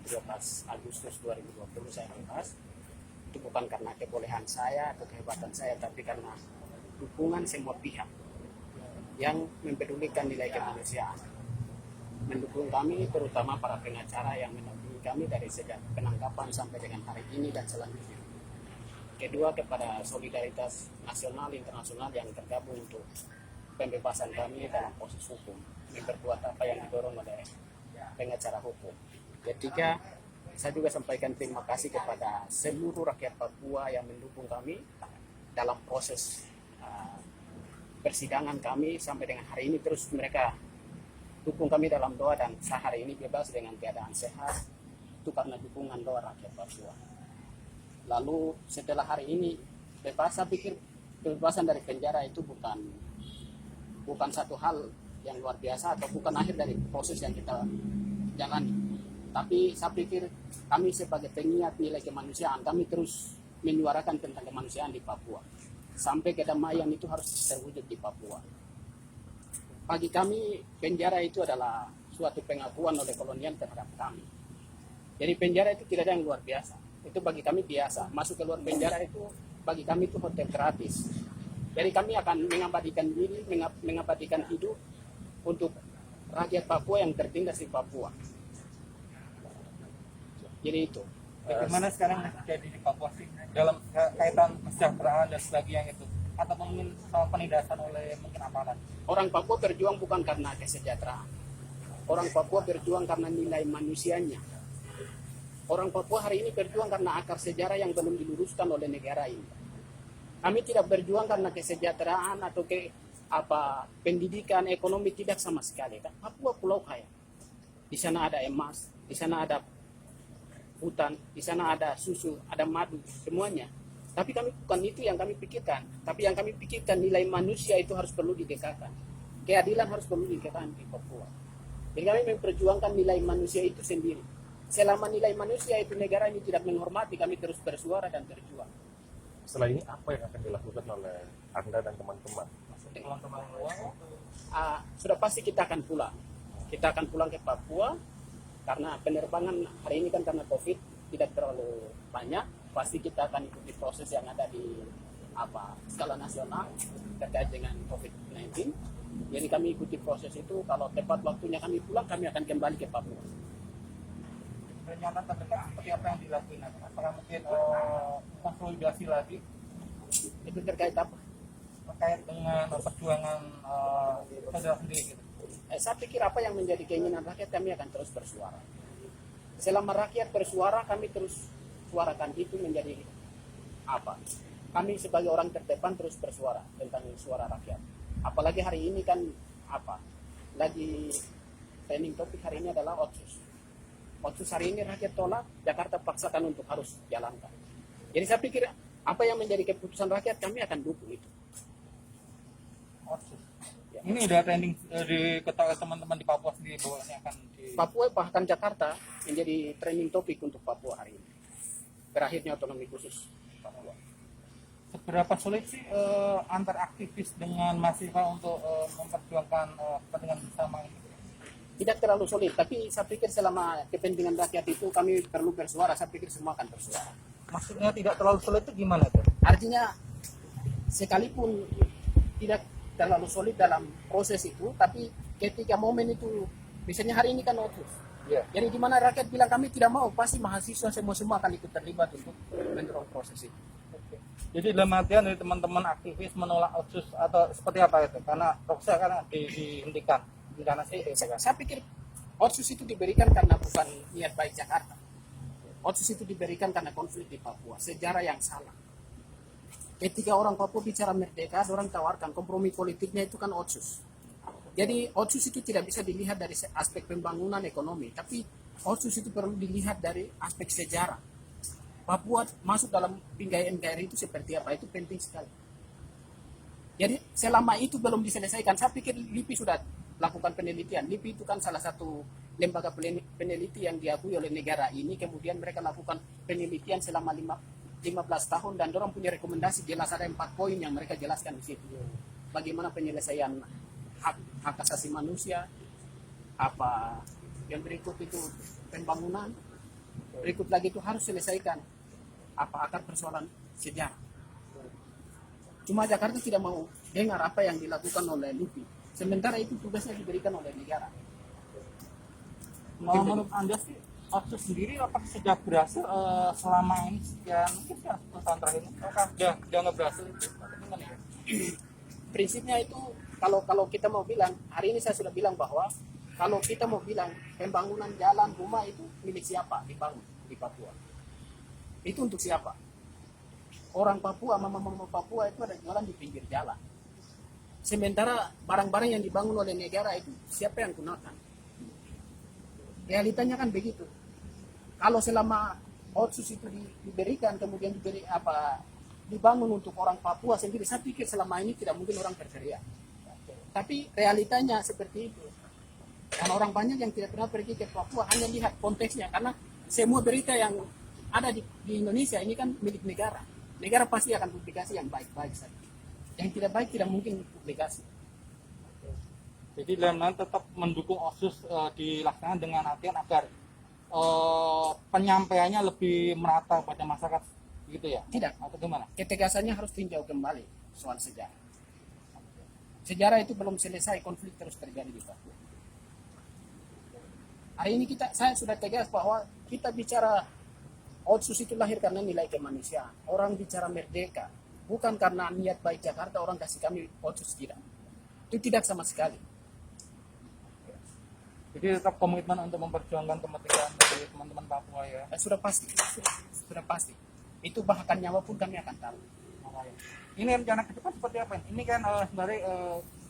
12 Agustus 2020 saya bebas. Itu bukan karena kebolehan saya atau kehebatan saya, tapi karena dukungan semua pihak yang mempedulikan nilai kemanusiaan. Mendukung kami, terutama para pengacara yang mendampingi kami dari sejak penangkapan sampai dengan hari ini dan selanjutnya. Kedua, kepada solidaritas nasional internasional yang tergabung untuk pembebasan kami dalam proses hukum, memperkuat apa yang didorong oleh pengacara hukum. Ketiga, saya juga sampaikan terima kasih kepada seluruh rakyat Papua yang mendukung kami dalam proses persidangan kami sampai dengan hari ini. Terus mereka dukung kami dalam doa, dan saya hari ini bebas dengan keadaan sehat, itu karena dukungan doa rakyat Papua. Lalu setelah hari ini bebas, saya pikir kebebasan dari penjara itu bukan satu hal yang luar biasa atau bukan akhir dari proses yang kita jalani. Tapi saya pikir kami sebagai pengingat nilai kemanusiaan, kami terus menyuarakan tentang kemanusiaan di Papua. Sampai kedamaian itu harus terwujud di Papua. Bagi kami, penjara itu adalah suatu pengakuan oleh kolonial terhadap kami. Jadi penjara itu tidak ada yang luar biasa. Itu bagi kami biasa. Masuk ke luar penjara itu bagi kami itu hotel gratis. Jadi kami akan mengabadikan diri, mengabadikan hidup untuk rakyat Papua yang tertindas di Papua. Jadi itu. Bagaimana sekarang jadi di Papua sih dalam kaitan kesejahteraan dan sebagainya itu, atau mungkin penindasan oleh mungkin aparat? Orang Papua berjuang bukan karena kesejahteraan. Orang Papua berjuang karena nilai manusianya. Orang Papua hari ini berjuang karena akar sejarah yang belum diluruskan oleh negara ini. Kami tidak berjuang karena kesejahteraan atau pendidikan, ekonomi, tidak sama sekali. Papua pulau kaya. Di sana ada emas, di sana ada hutan, di sana ada susu, ada madu, semuanya. Tapi kami bukan itu yang kami pikirkan. Tapi yang kami pikirkan nilai manusia itu harus perlu didekatkan. Keadilan harus perlu didekatkan di Papua. Jadi kami memperjuangkan nilai manusia itu sendiri. Selama nilai manusia itu negara ini tidak menghormati, kami terus bersuara dan berjuang. Setelah ini apa yang akan dilakukan oleh Anda dan teman-teman? Sudah pasti kita akan pulang. Kita akan pulang ke Papua karena penerbangan hari ini kan karena COVID tidak terlalu banyak. Pasti kita akan ikuti proses yang ada di skala nasional terkait dengan COVID-19. Jadi kami ikuti proses itu. Kalau tepat waktunya kami pulang, kami akan kembali ke Papua. Rencana terdekat seperti apa yang dilakukan? Apakah mungkin konsolidasi lagi? Itu terkait apa? Terkait dengan perjuangan saudara sendiri gitu. Saya pikir apa yang menjadi keinginan rakyat, kami akan terus bersuara. Selama rakyat bersuara, kami terus suarakan itu menjadi apa? Kami sebagai orang terdepan terus bersuara tentang suara rakyat. Apalagi hari ini kan lagi trending topik hari ini adalah Otsus. Otsus hari ini rakyat tolak, Jakarta paksakan untuk harus jalankan. Jadi saya pikir apa yang menjadi keputusan rakyat, kami akan dukung itu. Otsus. Ya. Ini udah trending di kota teman-teman di Papua sendiri bahwa ini akan di Papua bahkan Jakarta menjadi trending topik untuk Papua hari ini. Berakhirnya otonomi khusus Papua. Seberapa sulit sih antar aktivis dengan mahasiswa untuk memperjuangkan kepentingan bersama ini? Tidak terlalu sulit, tapi saya pikir selama kepentingan rakyat itu kami perlu bersuara, saya pikir semua akan bersuara. Maksudnya tidak terlalu sulit itu gimana tuh? Artinya sekalipun tidak terlalu sulit dalam proses itu, tapi ketika momen itu, misalnya hari ini kan Otsus. Yeah. Jadi di mana rakyat bilang kami tidak mau, pasti mahasiswa semua akan ikut terlibat untuk mendorong proses itu. Jadi dalam artian dari teman-teman aktivis menolak Otsus atau seperti apa itu? Karena proses karena dihentikan. Saya pikir Otsus itu diberikan karena bukan niat baik Jakarta. Otsus itu diberikan karena konflik di Papua, sejarah yang salah. Ketika orang Papua bicara merdeka, orang tawarkan kompromi politiknya itu kan Otsus. Jadi Otsus itu tidak bisa dilihat dari aspek pembangunan ekonomi, tapi Otsus itu perlu dilihat dari aspek sejarah. Papua masuk dalam Pinggai NKRI itu seperti apa, itu penting sekali. Jadi selama itu belum diselesaikan, saya pikir LIPI sudah lakukan penelitian. LIPI itu kan salah satu lembaga peneliti yang diakui oleh negara ini, kemudian mereka lakukan penelitian selama 15 tahun dan dorong punya rekomendasi jelas, ada 4 poin yang mereka jelaskan di situ. Bagaimana penyelesaian hak asasi manusia, yang berikut itu pembangunan, Berikut lagi itu harus selesaikan apa akar persoalan sejarah. Cuma Jakarta tidak mau dengar apa yang dilakukan oleh LUPI. Sementara itu tugasnya diberikan oleh negara. Menurut Anda sih, Otsus sendiri apakah sudah berhasil selama ini sekian mungkin ya 10 tahun terakhir ini? Apakah sudah nggak berhasil itu? Atau gimana ya? Prinsipnya itu kalau kita mau bilang, hari ini saya sudah bilang bahwa kalau kita mau bilang pembangunan jalan rumah itu milik siapa dibangun di Papua, itu untuk siapa? Orang Papua, mama-mama Papua itu ada jualan di pinggir jalan. Sementara barang-barang yang dibangun oleh negara itu siapa yang gunakan? Realitanya kan begitu. Kalau selama Otsus itu diberikan kemudian dibangun untuk orang Papua sendiri, saya pikir selama ini tidak mungkin orang berteriak. Tapi realitanya seperti itu. Dan orang banyak yang tidak pernah pergi ke Papua hanya lihat konteksnya, karena semua berita yang ada di Indonesia ini kan milik negara. Negara pasti akan publikasi yang baik-baik saja. Yang tidak baik tidak mungkin publikasi. Jadi dalam tetap mendukung Otsus dilaksanakan dengan artian agar penyampaiannya lebih merata pada masyarakat gitu ya? Tidak. Atau gimana? Ketegasannya harus tinjau kembali soal sejarah. Sejarah itu belum selesai, konflik terus terjadi di Papua. Hari ini saya sudah tegas bahwa kita bicara Otsus itu lahir karena nilai kemanusiaan. Orang bicara merdeka, bukan karena niat baik Jakarta orang kasih kami Otsus, tidak. Itu tidak sama sekali. Jadi tetap komitmen untuk memperjuangkan kemerdekaan dari teman-teman Papua ya. Sudah pasti, sudah pasti. Itu bahkan nyawa pun kami akan tahu. Ini rencana ke depan seperti apa? Ini kan sebenarnya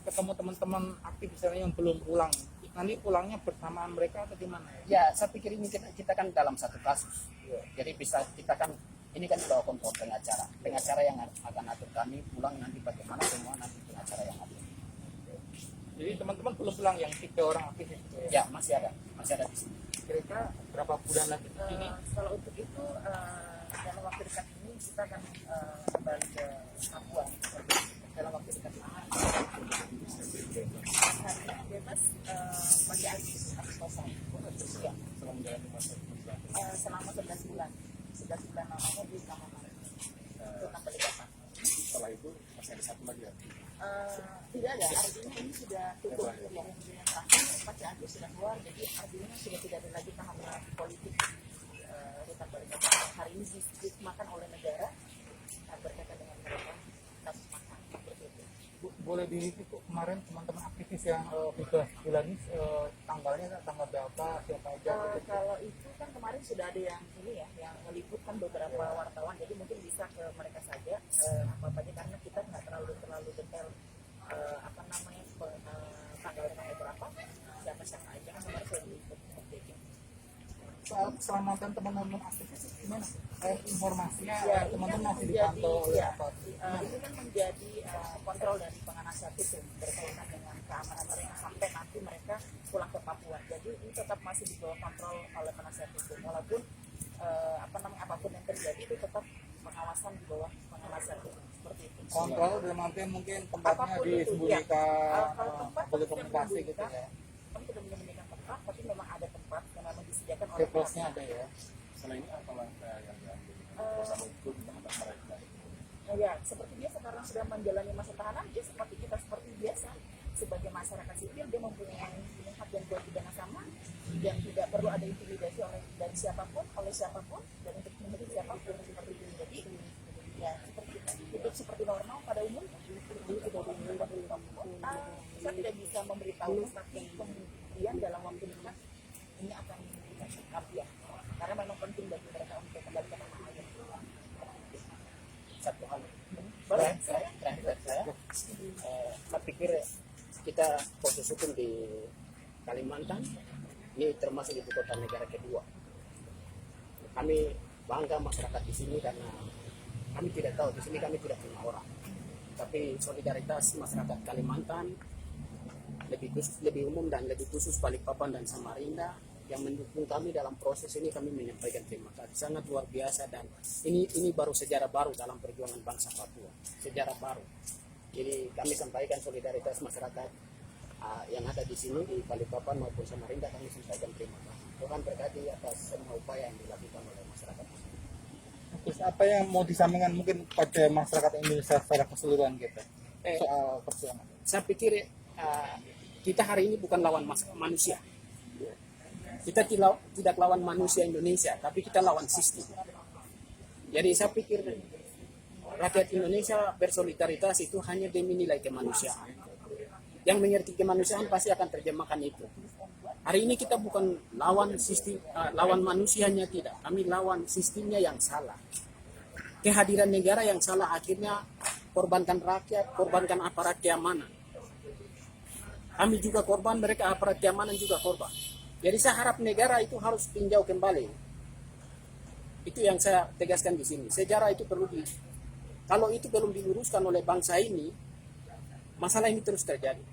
ketemu teman-teman aktivis yang belum pulang. Nanti pulangnya bersamaan mereka atau gimana ya? Ya, saya pikir ini kita kan dalam satu kasus. Jadi bisa kita kan ini kan dibawa kontrol pengacara yang akan atur kami pulang nanti bagaimana, semua nanti pengacara yang atur. Jadi teman-teman belum pulang yang 3 orang aktivis itu Ya, ya? masih ada di sini. Kira-kira berapa bulan lagi di sini? Kalau untuk itu dalam waktu dekat ini kita akan kembali ke Papua dalam waktu dekat ini. Hari bebas bagi Agustus kosong. Ya. Selama 11 bulan. 11 bulan lamanya di Kamar tentang penyadapan. Setelah itu masih ada satu lagi ya? Tidak ada, artinya ini sudah tutup yang terakhir, Pakai Agus sudah keluar, jadi artinya sudah tidak ada lagi tahapan politik rutan penyadapan. Hari ini dimakan oleh negara berkaitan dengan mereka kasus makar seperti itu. Boleh dihitung kemarin teman-teman aktivis yang bebas bulan ini tanggalnya tanggal berapa, siapa aja? Kalau itu kan kemarin sudah ada yang ini ya, yang meliputkan beberapa wartawan, jadi mungkin bisa ke mereka saja apa aja, karena kita nggak terlalu detail tanggal berapa, siapa aja kan kemarin sudah diliput seperti itu. Soal keselamatan teman-teman aktivis gimana? Informasinya Ya, teman-teman ini kan masih dipantau oleh ya, apa? ini kan menjadi kontrol dari penasihat hukum berkaitan dengan keamanan mereka sampai nanti mereka pulang ke Papua. Jadi ini tetap masih di bawah kontrol oleh penasihat hukum, walaupun apapun yang terjadi itu tetap pengawasan di bawah penasihat hukum seperti itu. Kontrol dalam artian mungkin tempatnya Apapun itu, disembunyikan, kalau tempat boleh kita komunikasi gitu menyembunyikan, ya. kami tidak menyembunyikan tempat, tapi memang ada tempat yang memang disediakan oleh Deposnya ada ya. Setelah ini apa langkah yang diambil bersama hukum terhadap mereka? Ya, seperti dia sekarang sedang menjalani masa tahanan, dia seperti kita, seperti biasa. Sebagai masyarakat sipil, dia mempunyai hak dan kewajiban sama, dan tidak perlu ada intimidasi dari siapapun, oleh siapapun, dan untuk menjadi siapapun seperti itu. Jadi, ya seperti itu. Hidup seperti normal pada umumnya. Saya tidak bisa memberitahu, tapi kemudian dalam waktu dekat ini akan dikasih kabar, karena memang penting bagi mereka untuk kembali ke tanah air. Satu hal. Boleh? Terakhir saya pikir kita proses hukum di Kalimantan ini termasuk ibu kota negara kedua. Kami bangga masyarakat di sini karena kami tidak tahu, di sini kami tidak punya orang. Tapi solidaritas masyarakat Kalimantan lebih umum dan lebih khusus Balikpapan dan Samarinda yang mendukung kami dalam proses ini, kami menyampaikan terima kasih sangat luar biasa. Dan ini baru sejarah baru dalam perjuangan bangsa Papua, sejarah baru. Jadi kami sampaikan solidaritas masyarakat yang ada di sini di Balikpapan maupun Samarinda, kami sampaikan terima kasih. Tuhan berkati atas semua upaya yang dilakukan oleh masyarakat. Terus apa yang mau disampaikan mungkin pada masyarakat Indonesia secara keseluruhan gitu soal perjuangan? Saya pikir kita hari ini bukan lawan manusia. Kita tidak lawan manusia Indonesia, tapi kita lawan sistem. Jadi saya pikir rakyat Indonesia bersolidaritas itu hanya demi nilai kemanusiaan. Yang mengerti kemanusiaan pasti akan terjemahkan itu. Hari ini kita bukan lawan sistem, lawan manusianya tidak. Kami lawan sistemnya yang salah. Kehadiran negara yang salah akhirnya korbankan rakyat, korbankan aparat keamanan. Kami juga korban, mereka aparat keamanan juga korban. Jadi saya harap negara itu harus tinjau kembali. Itu yang saya tegaskan di sini. Sejarah itu perlu kalau itu belum diluruskan oleh bangsa ini, masalah ini terus terjadi.